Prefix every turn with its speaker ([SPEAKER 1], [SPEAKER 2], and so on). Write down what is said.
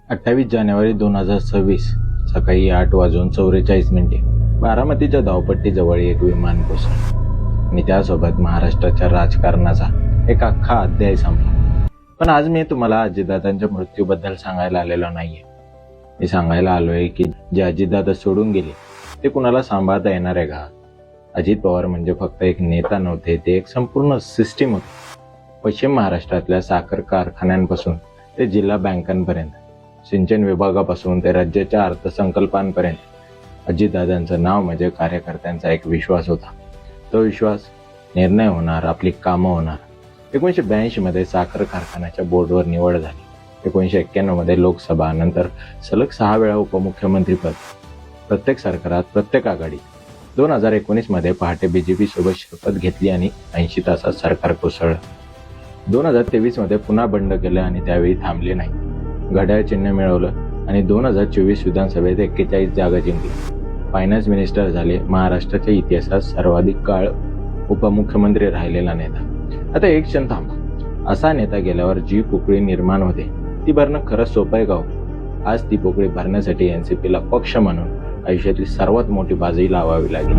[SPEAKER 1] 28 जानेवारी 2026 सकाळी 8:44 बारामतीच्या धावपट्टीजवळ एक विमान कोसळलं आणि त्यासोबत महाराष्ट्राच्या राजकारणाचा एक अख्खा अध्याय संपला. पण आज मी तुम्हाला अजितदादांच्या मृत्यूबद्दल सांगायला आलेलो नाहीये. मी सांगायला आलोय की जे अजितदादा सोडून गेले ते कुणाला सांभाळता येणार आहे का? अजित पवार म्हणजे फक्त एक नेता नव्हते, ते एक संपूर्ण सिस्टीम होते. पश्चिम महाराष्ट्रातल्या साखर कारखान्यांपासून ते जिल्हा बँकांपर्यंत, सिंचन विभागापासून ते राज्याच्या अर्थसंकल्पांपर्यंत अजितदादांचं नाव म्हणजे कार्यकर्त्यांचा एक विश्वास होता. तो विश्वास निर्णय होणार, आपली कामं होणार. 1982 मध्ये साखर कारखान्याच्या बोर्डवर निवड झाली. 1991 मध्ये लोकसभा, नंतर सलग 6 वेळा उपमुख्यमंत्रीपद, प्रत्येक सरकारात, प्रत्येक आघाडीत. 2019 मध्ये पहाटे बीजेपी सोबत शपथ घेतली आणि 80 तासात सरकार कोसळलं. 2023 मध्ये पुन्हा बंड केलं आणि त्यावेळी थांबले नाही. घड्याळ चिन्ह मिळवलं आणि 2024 विधानसभेत 41 जागा जिंकली. फायनान्स मिनिस्टर झाले. महाराष्ट्राच्या इतिहासात सर्वाधिक काळ उपमुख्यमंत्री राहिलेला नेता. आता एक क्षण थांबा. असा नेता गेल्यावर जी पोकळी निर्माण होते ती भरणं खरंच सोपं आहे का? आज ती पोकळी भरण्यासाठी एनसीपीला पक्ष म्हणून आयुष्यातली सर्वात मोठी बाजी लावावी लागली.